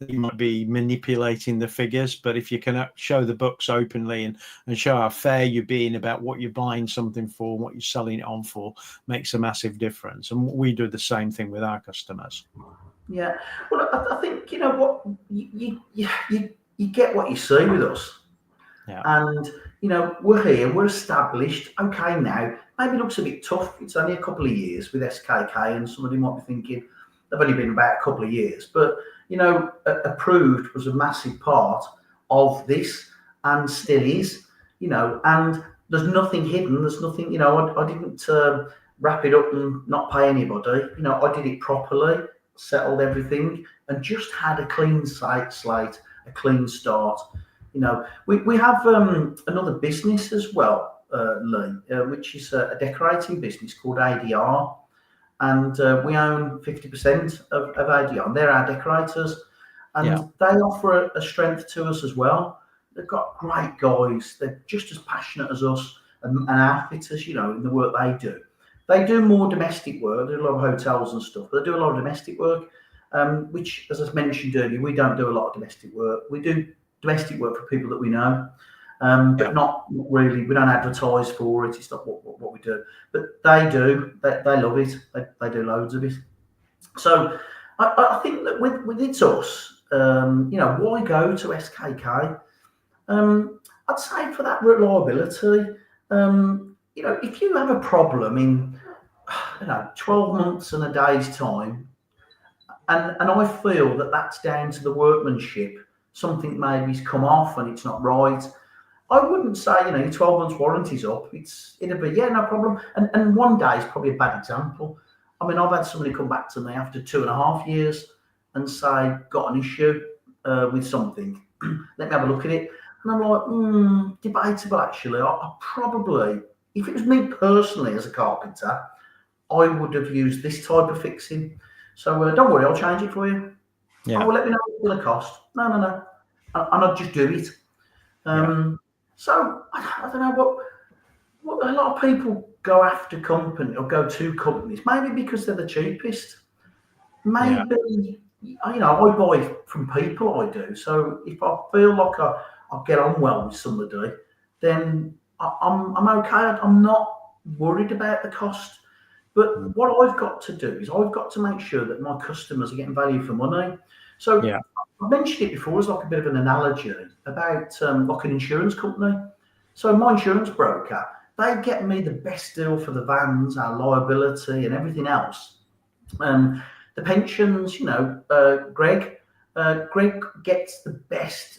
Speaker 1: that you might be manipulating the figures, but if you can show the books openly and show how fair you're being about what you're buying something for and what you're selling it on for, makes a massive difference. And we do the same thing with our customers.
Speaker 2: Yeah. Well, I think, what, you get what you see with us.
Speaker 1: Yeah.
Speaker 2: And, we're here, we're established. Okay, now, maybe it looks a bit tough. It's only a couple of years with SKK, and somebody might be thinking they've only been about a couple of years. But, Approved was a massive part of this and still is, and there's nothing hidden. There's nothing, I didn't wrap it up and not pay anybody. I did it properly, settled everything, and just had a clean slate, a clean start. We have another business as well, Lee, which is a decorating business called ADR, and we own 50% of ADR. They're our decorators, and they offer a strength to us as well. They've got great guys. They're just as passionate as us and our fitters, in the work they do. They do more domestic work. They do a lot of hotels and stuff. But they do a lot of domestic work, which, as I mentioned earlier, we don't do a lot of domestic work. We do domestic work for people that we know, but not really. We don't advertise for it. It's not what we do. But they do. They love it. They do loads of it. So I think that with it's us, why go to SKK? I'd say for that reliability, if you have a problem in, 12 months and a day's time, and I feel that that's down to the workmanship, something maybe's come off and it's not right, I wouldn't say, 12 months warranty's up. It'd be, yeah, no problem. And one day is probably a bad example. I mean, I've had somebody come back to me after 2.5 years and say, got an issue with something. Let me have a look at it. And I'm like, debatable actually. I probably, if it was me personally as a carpenter, I would have used this type of fixing. So don't worry, I'll change it for you.
Speaker 1: Yeah.
Speaker 2: Oh, well, let me know what it's going to cost. No. And I'd just do it. So I don't know what a lot of people go after company or go to companies, maybe because they're the cheapest. Maybe I buy from people, I do. So if I feel like I get on well with somebody, then I'm okay. I'm not worried about the cost. But what I've got to do is I've got to make sure that my customers are getting value for money. So I mentioned it before as like a bit of an analogy about like an insurance company. So my insurance broker, they get me the best deal for the vans, our liability and everything else. The pensions, Greg gets the best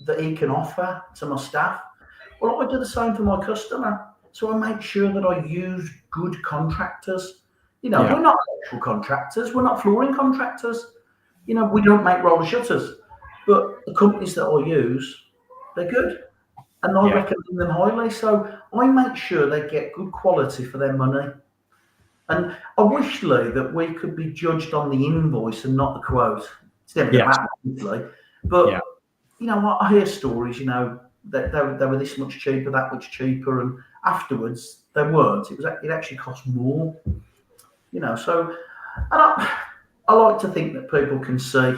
Speaker 2: that he can offer to my staff. Well, I do the same for my customer. So I make sure that I use good contractors. We're not electrical contractors. We're not flooring contractors. We don't make roller shutters. But the companies that I use, they're good. And I recommend them highly. So I make sure they get good quality for their money. And I wish, Lee, that we could be judged on the invoice and not the quote. It's never going to happen, obviously. But, I hear stories, that they were this much cheaper, that much cheaper, and afterwards they weren't. It actually cost more, So, and I like to think that people can see,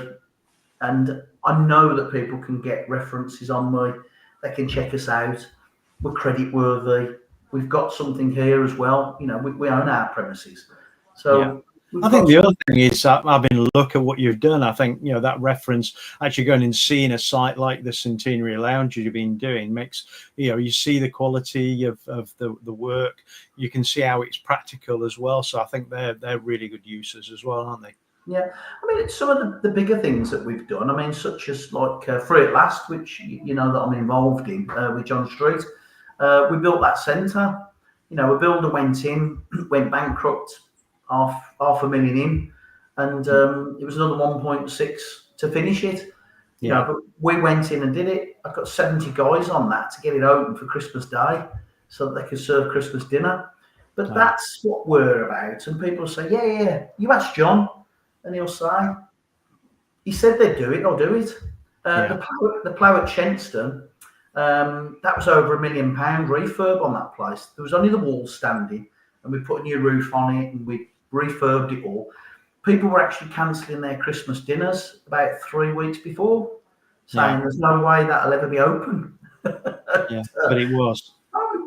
Speaker 2: and I know that people can get references on me. They can check us out. We're credit worthy. We've got something here as well. We own our premises. So
Speaker 1: I think the other thing is having a look at what you've done. I think, that reference, actually going and seeing a site like the Centenary Lounge you've been doing makes, you see the quality of the work. You can see how it's practical as well. So I think they're really good uses as well, aren't they?
Speaker 2: Yeah, I mean, it's some of the bigger things that we've done. I mean, such as like Free at Last, which that I'm involved in with John Street. We built that centre. A builder went bankrupt, half a million in, and it was another 1.6 to finish it. But we went in and did it. I've got 70 guys on that to get it open for Christmas Day, so that they could serve Christmas dinner. But that's what we're about. And people say, yeah. You ask John. And he'll say, he said they'd do it, I'll do it. The plough at Shenston, that was over £1 million refurb on that place. There was only the walls standing, and we put a new roof on it, and we refurbed it all. People were actually cancelling their Christmas dinners about 3 weeks before, saying there's no way that'll ever be open.
Speaker 1: But it was.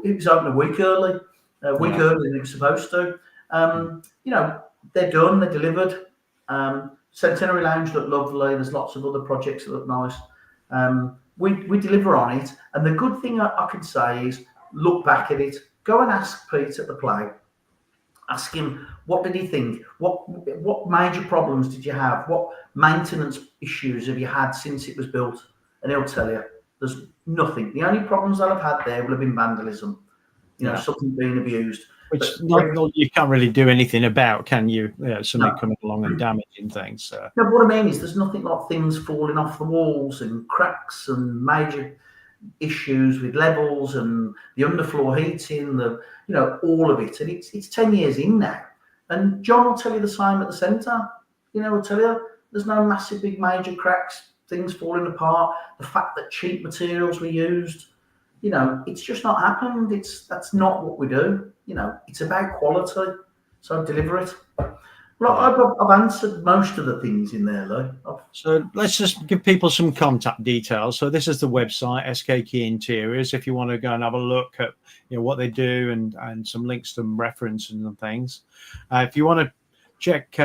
Speaker 2: It was open a week early, earlier than it was supposed to. They're done, they're delivered. Centenary Lounge look lovely. There's lots of other projects that look nice. We deliver on it, and the good thing I can say is look back at it. Go and ask Pete at the play. Ask him, what did he think? What major problems did you have? What maintenance issues have you had since it was built? And he'll tell you there's nothing. The only problems that I've had there will have been vandalism. Something being abused.
Speaker 1: Which you can't really do anything about, can you? Somebody coming along and damaging things. So.
Speaker 2: No, what I mean is there's nothing like things falling off the walls and cracks and major issues with levels and the underfloor heating, all of it. And it's 10 years in now. And John will tell you the same at the centre. He'll tell you there's no massive big major cracks, things falling apart, the fact that cheap materials were used. it's just not happened. That's not what we do. It's about quality. So deliver it. Well, I've answered most of the things in there, Lou.
Speaker 1: So let's just give people some contact details. So this is the website, SKK Interiors, if you want to go and have a look at what they do and some links to reference and things. If you want to check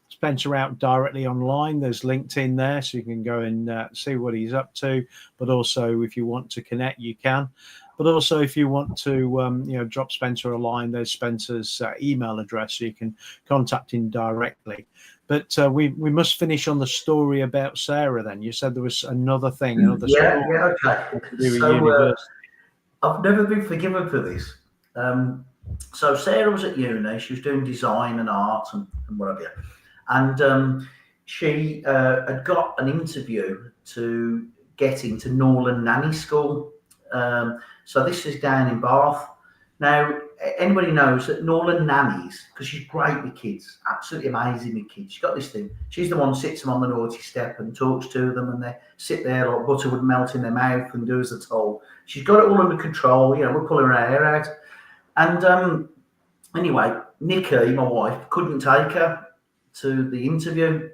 Speaker 1: Spencer out directly online, there's LinkedIn there, so you can go and see what he's up to. But also, if you want to connect, you can. But also, if you want to, drop Spencer a line, there's Spencer's email address, so you can contact him directly. But we must finish on the story about Sarah. Then you said there was another thing, another
Speaker 2: story.
Speaker 1: Okay.
Speaker 2: So I've never been forgiven for this. So Sarah was at uni. She was doing design and art and whatever. And she had got an interview to get into Norland Nanny School. So this is down in Bath. Now, anybody knows that Norland nannies, because she's great with kids, absolutely amazing with kids. She's got this thing. She's the one who sits them on the naughty step and talks to them, and they sit there like butter would melt in their mouth and do as they're told. She's got it all under control. We're pulling her hair out. And anyway, Nikki, my wife, couldn't take her to the interview.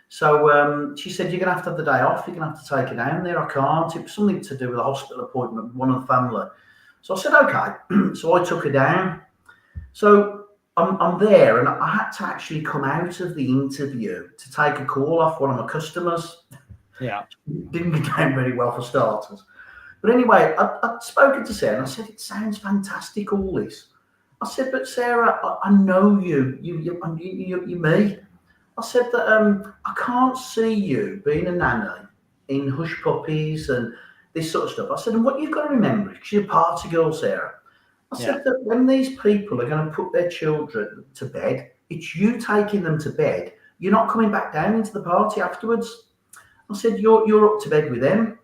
Speaker 2: So she said, you're going to have the day off. You're going to have to take it down there. I can't. It was something to do with a hospital appointment with one of the family. So I said, okay. So I took her down. So I'm there, and I had to actually come out of the interview to take a call off one of my customers.
Speaker 1: Yeah.
Speaker 2: Didn't go down very well for starters. But anyway, I'd spoken to Sarah, and I said, it sounds fantastic, all this. I said, but Sarah, I know you. You're me. I said that I can't see you being a nanny in Hush Puppies and this sort of stuff. I said, and what you've got to remember, because you're a party girl, Sarah. I said that when these people are going to put their children to bed, it's you taking them to bed. You're not coming back down into the party afterwards. I said, you're up to bed with them.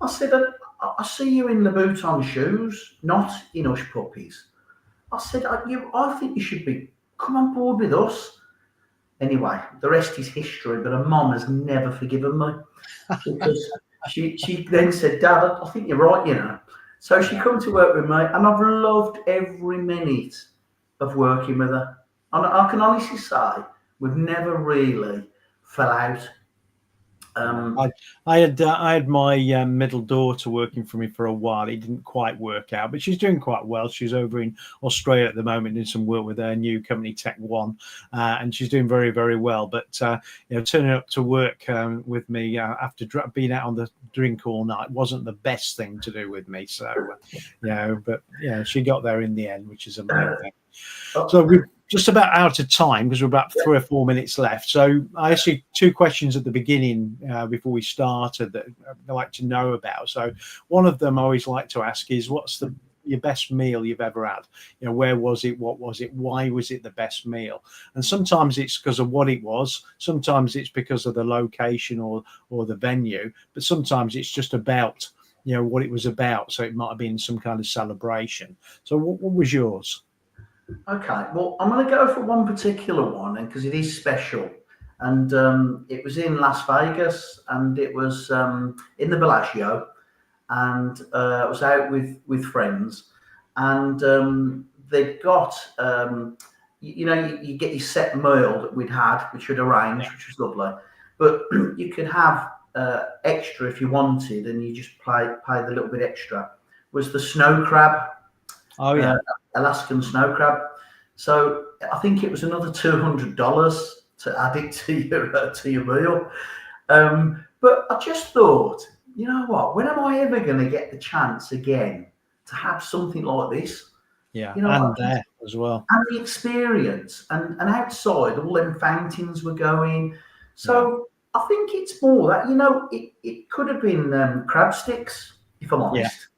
Speaker 2: I said, I see you in Louboutin shoes, not in Hush Puppies. I said, I think you should come on board with us. Anyway, the rest is history, but her mum has never forgiven me because she then said, Dad, I think you're right, So she come to work with me, and I've loved every minute of working with her. And I can honestly say we've never really fell out.
Speaker 1: I had my middle daughter working for me for a while. It didn't quite work out, but she's doing quite well. She's over in Australia at the moment doing some work with her new company, Tech One, and she's doing very, very well. But turning up to work with me after being out on the drink all night wasn't the best thing to do with me. So, but she got there in the end, which is amazing. So we're just about out of time because we're about 3 or 4 minutes left. So I asked you 2 questions at the beginning before we started that I'd like to know about. So one of them I always like to ask is, what's your best meal you've ever had? Where was it? What was it? Why was it the best meal? And sometimes it's because of what it was. Sometimes it's because of the location or the venue. But sometimes it's just about what it was about. So it might have been some kind of celebration. So what was yours?
Speaker 2: Okay, well, I'm going to go for one particular one, and because it is special, and it was in Las Vegas, and it was in the Bellagio, and it was out with friends, and they got you get your set meal that we'd had, which we'd arranged, which was lovely, but you could have extra if you wanted, and you just pay the little bit extra. Was the snow crab.
Speaker 1: Oh yeah,
Speaker 2: Alaskan snow crab. So I think it was another $200 to add it to your meal. But I just thought, you know what? When am I ever going to get the chance again to have something like this?
Speaker 1: Yeah, and there as well,
Speaker 2: and the experience, and outside all them fountains were going. So I think it's more that it could have been crab sticks, if I'm honest.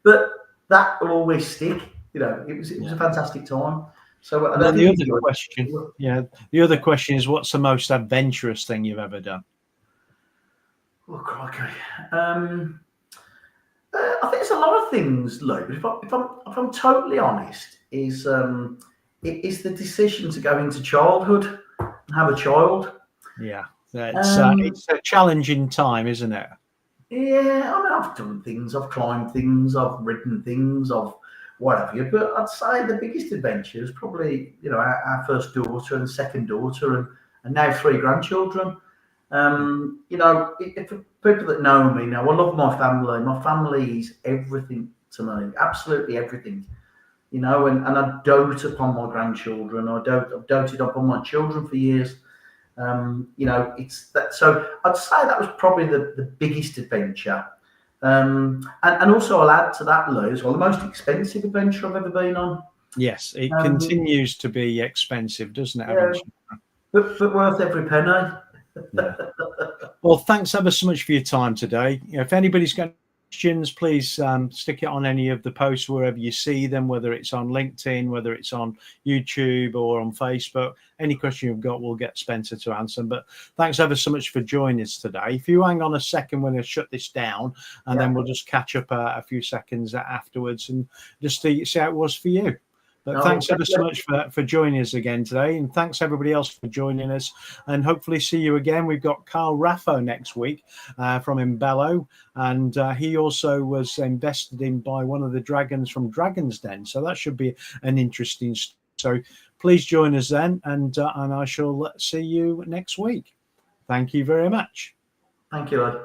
Speaker 2: But that will always stick. It was a fantastic time. So
Speaker 1: the other question is, what's the most adventurous thing you've ever done?
Speaker 2: Oh, crikey. I think it's a lot of things, Lou. But if I'm totally honest, it is the decision to go into childhood and have a child.
Speaker 1: Yeah, it's a challenging time, isn't it?
Speaker 2: Yeah, I mean, I've done things, I've climbed things, I've ridden things, I've what have you. But I'd say the biggest adventure is probably, our first daughter and second daughter, and now three grandchildren. If people that know me now, I love my family. My family is everything to me, absolutely everything. And I dote upon my grandchildren. I've doted upon my children for years. It's that. So I'd say that was probably the biggest adventure. And also I'll add to that, Lou, as well, the most expensive adventure I've ever been on.
Speaker 1: Yes, it continues to be expensive, doesn't it?
Speaker 2: Yeah, but worth every penny.
Speaker 1: Yeah. Well, thanks ever so much for your time today. If anybody's got questions, please stick it on any of the posts wherever you see them, whether it's on LinkedIn, whether it's on YouTube or on Facebook. Any question you've got, we'll get Spencer to answer. But thanks ever so much for joining us today. If you hang on a second, we're going to shut this down, and then we'll just catch up a few seconds afterwards and just see how it was for you. But thanks ever so much for joining us again today. And thanks everybody else for joining us. And hopefully see you again. We've got Carl Raffo next week from Embello. And he also was invested in by one of the dragons from Dragon's Den. So that should be an interesting. So please join us then. And I shall see you next week. Thank you very much.
Speaker 2: Thank you, Ed.